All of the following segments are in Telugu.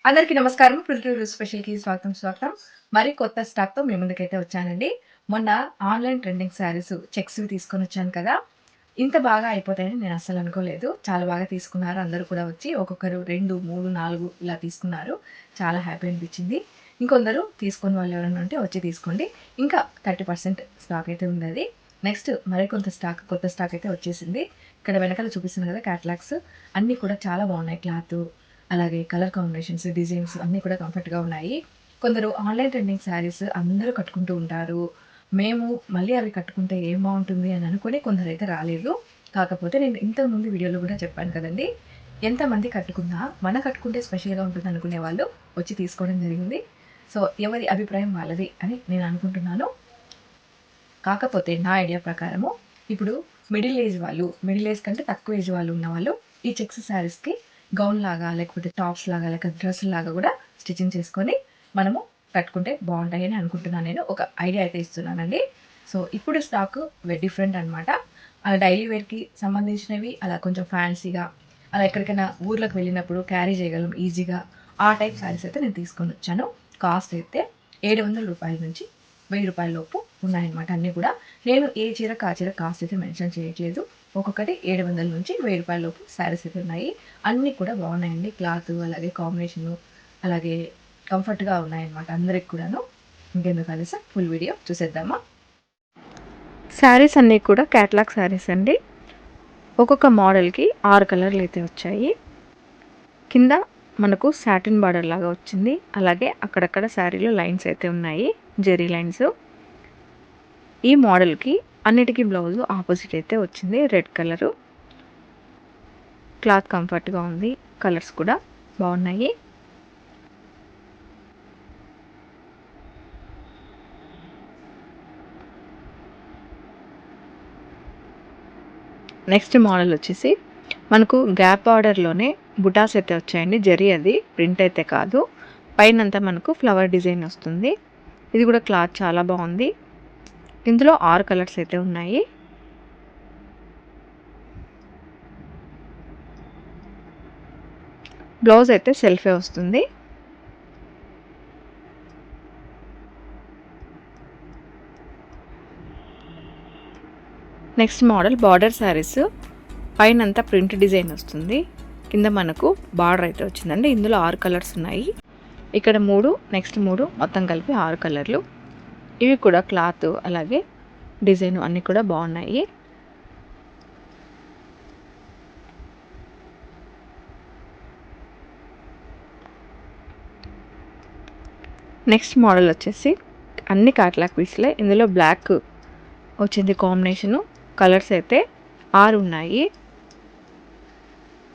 అందరికీ నమస్కారం. పృథ్వీ స్పెషల్‌కి స్వాగతం. మరి కొత్త స్టాక్‌తో మీ ముందుకైతే వచ్చానండి. మొన్న ఆన్‌లైన్ ట్రెండింగ్ శారీస్ చెక్స్‌వి తీసుకొనొచ్చాను కదా! ఇంత బాగా అయిపోతాయని నేను అస్సలు అనుకోలేదు. చాలా బాగా తీసుకున్నారు. అందరూ కూడా వచ్చి ఒక్కొక్కరు 2, 3, 4 ఇలా తీసుకున్నారు. చాలా హ్యాపీ అనిపించింది. ఇంకొందరు తీసుకోని వాళ్ళు ఎవరైనా ఉంటే వచ్చి తీసుకోండి. ఇంకా 30% స్టాక్ అయితే ఉందది. నెక్స్ట్ మరికొంత కొత్త స్టాక్ అయితే వచ్చేసింది. ఇక్కడ వెనకాల చూపిస్తున్నాను కదా! క్యాటలాగ్స్ అన్నీ కూడా చాలా బాగున్నాయి. క్లాతు అలాగే కలర్ కాంబినేషన్స్, డిజైన్స్ అన్నీ కూడా కంఫర్ట్‌గా ఉన్నాయి. కొందరు ఆన్‌లైన్ ట్రెండింగ్ శారీస్ అందరూ కట్టుకుంటూ ఉంటారు. మేము మళ్ళీ అవి కట్టుకుంటే ఏం బావుంటుంది అని అనుకుని కొందరైతే రాలేదు. కాకపోతే నేను ఇంతకుముందు వీడియోలో కూడా చెప్పాను కదండీ! ఎంతమంది కట్టుకున్నా మన కట్టుకుంటే స్పెషల్‌గా ఉంటుందనుకునే వాళ్ళు వచ్చి తీసుకోవడం జరిగింది. సో, ఎవరి అభిప్రాయం వాళ్ళది అని నేను అనుకుంటున్నాను. కాకపోతే నా ఐడియా ప్రకారము ఇప్పుడు మిడిల్ ఏజ్ కంటే తక్కువ ఏజ్ వాళ్ళు ఉన్నవాళ్ళు ఈ చెక్స్ శారీస్‌కి గౌన్ లాగా, లేకపోతే టాప్స్ లాగా, లేక డ్రెస్‌లాగా గూడా స్టిచ్చింగ్ చేసుకొని మనము కట్టుకుంటే బావుంటాయని అనుకుంటున్నాను నేను. ఒక ఐడియా అయితే ఇస్తున్నానండి. సో, ఇప్పుడు స్టాకు డిఫరెంట్ అనమాట. డైలీ వేర్‌కి సంబంధించినవి, అలా కొంచెం ఫ్యాన్సీగా, అలా ఎక్కడికైనా ఊర్లకు వెళ్ళినప్పుడు క్యారీ చేయగలం ఈజీగా. ఆ టైప్ శారీస్ అయితే నేను తీసుకొనొచ్చాను. కాస్ట్ అయితే రూ. 700 నుంచి రూ. 1000 లోపు ఉన్నాయన్నమాట అన్నీ కూడా. నేను ఏ చీరకు ఆ చీర కాస్ట్ అయితే మెన్షన్ చేయట్లేదు. ఒక్కొక్కటి 700 నుంచి రూ. 1000 లోపు శారీస్ అయితే ఉన్నాయి. అన్నీ కూడా బాగున్నాయండి. క్లాత్ అలాగే కాంబినేషను అలాగే కంఫర్ట్‌గా ఉన్నాయన్నమాట అందరికి కూడాను. ఇంకెందుకు ఆలస్యం ఫుల్ వీడియో చూసేద్దామా? శారీస్ అన్నీ కూడా క్యాటలాగ్ శారీస్ అండి. ఒక్కొక్క మోడల్‌కి 6 కలర్లు అయితే వచ్చాయి. కింద మనకు సాటిన్ బార్డర్ లాగా వచ్చింది. అలాగే అక్కడక్కడ శారీలో లైన్స్ అయితే ఉన్నాయి. జెరీ లైన్స్. ఈ మోడల్‌కి అన్నిటికీ బ్లౌజ్ ఆపోజిట్ అయితే వచ్చింది. Red colour. క్లాత్ కంఫర్ట్‌గా ఉంది. కలర్స్ కూడా బాగున్నాయి. నెక్స్ట్ మోడల్ వచ్చేసి మనకు గ్యాప్ బార్డర్‌లోనే బుటాస్ అయితే వచ్చాయండి. జరీ అది ప్రింట్ అయితే కాదు. పైనంతా మనకు ఫ్లవర్ డిజైన్ వస్తుంది. ఇది కూడా క్లాత్ చాలా బాగుంది. ఇందులో 6 కలర్స్ అయితే ఉన్నాయి. బ్లౌజ్ అయితే సెల్ఫే వస్తుంది. Next model border saris. పైనంతా ప్రింట్ డిజైన్ వస్తుంది. కింద మనకు బార్డర్ అయితే వచ్చిందండి. ఇందులో 6 కలర్స్ ఉన్నాయి. ఇక్కడ 3, నెక్స్ట్ 3 మొత్తం కలిపి 6 కలర్లు. ఇవి కూడా క్లాత్ అలాగే డిజైన్ అన్నీ కూడా బాగున్నాయి. నెక్స్ట్ మోడల్ వచ్చేసి అన్ని క్యాట్లాగ్ పీస్లే. ఇందులో బ్లాక్ వచ్చింది కాంబినేషను. కలర్స్ అయితే 6 ఉన్నాయి.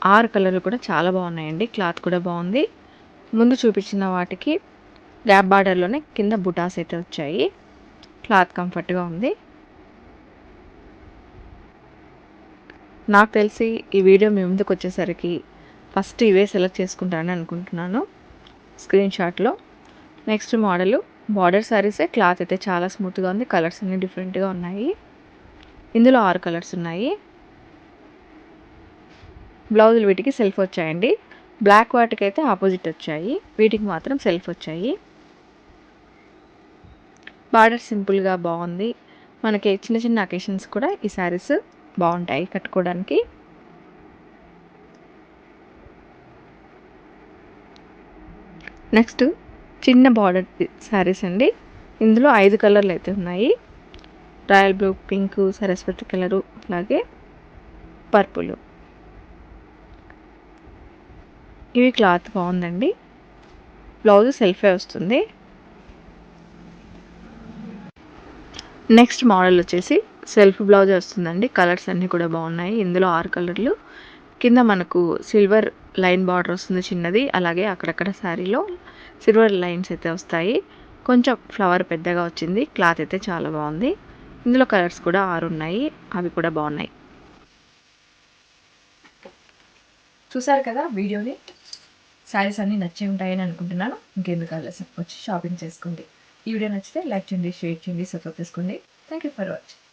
6 కలర్లు కూడా చాలా బాగున్నాయండి. క్లాత్ కూడా బాగుంది. ముందు చూపించిన వాటికి గ్యాప్ బార్డర్లోనే కింద బుటాస్ అయితే వచ్చాయి. క్లాత్ కంఫర్ట్గా ఉంది. నాకు తెలిసి ఈ వీడియో మీ ముందుకు వచ్చేసరికి ఫస్ట్ ఇవే సెలెక్ట్ చేసుకుంటానని అనుకుంటున్నాను స్క్రీన్ షాట్లో. నెక్స్ట్ మోడలు బార్డర్ శారీసే. క్లాత్ అయితే చాలా స్మూత్గా ఉంది. కలర్స్ అన్నీ డిఫరెంట్గా ఉన్నాయి. ఇందులో 6 కలర్స్ ఉన్నాయి. బ్లౌజులు వీటికి సెల్ఫ్ వచ్చాయండి. బ్లాక్ వాటికి అయితే ఆపోజిట్ వచ్చాయి. వీటికి మాత్రం సెల్ఫ్ వచ్చాయి. బార్డర్ సింపుల్గా బాగుంది. మనకి చిన్న చిన్న అకేషన్స్ కూడా ఈ శారీస్ బాగుంటాయి కట్టుకోవడానికి. నెక్స్ట్ చిన్న బార్డర్ శారీస్ అండి. ఇందులో 5 కలర్లు అయితే ఉన్నాయి. Royal blue, pink, Saraswati colour, అలాగే పర్పుల్. ఇవి క్లాత్ బాగుందండి. బ్లౌజ్ సెల్ఫే వస్తుంది. నెక్స్ట్ మోడల్ వచ్చేసి సెల్ఫ్ బ్లౌజ్ వస్తుందండి. కలర్స్ అన్నీ కూడా బాగున్నాయి. ఇందులో 6 కలర్లు. కింద మనకు సిల్వర్ లైన్ బార్డర్ వస్తుంది చిన్నది. అలాగే అక్కడక్కడ శారీలో సిల్వర్ లైన్స్ అయితే వస్తాయి. కొంచెం ఫ్లవర్ పెద్దగా వచ్చింది. క్లాత్ అయితే చాలా బాగుంది. ఇందులో కలర్స్ కూడా 6 ఉన్నాయి. అవి కూడా బాగున్నాయి. చూసారు కదా వీడియోని. శారీస్ అన్నీ నచ్చే ఉంటాయని అనుకుంటున్నాను. ఇంకెందుకు ఆలస్యం వచ్చి షాపింగ్ చేసుకోండి. ఈ వీడియో నచ్చితే లైక్ చేయండి, షేర్ చేయండి, సబ్స్క్రైబ్ చేసుకోండి. Thank you for watching.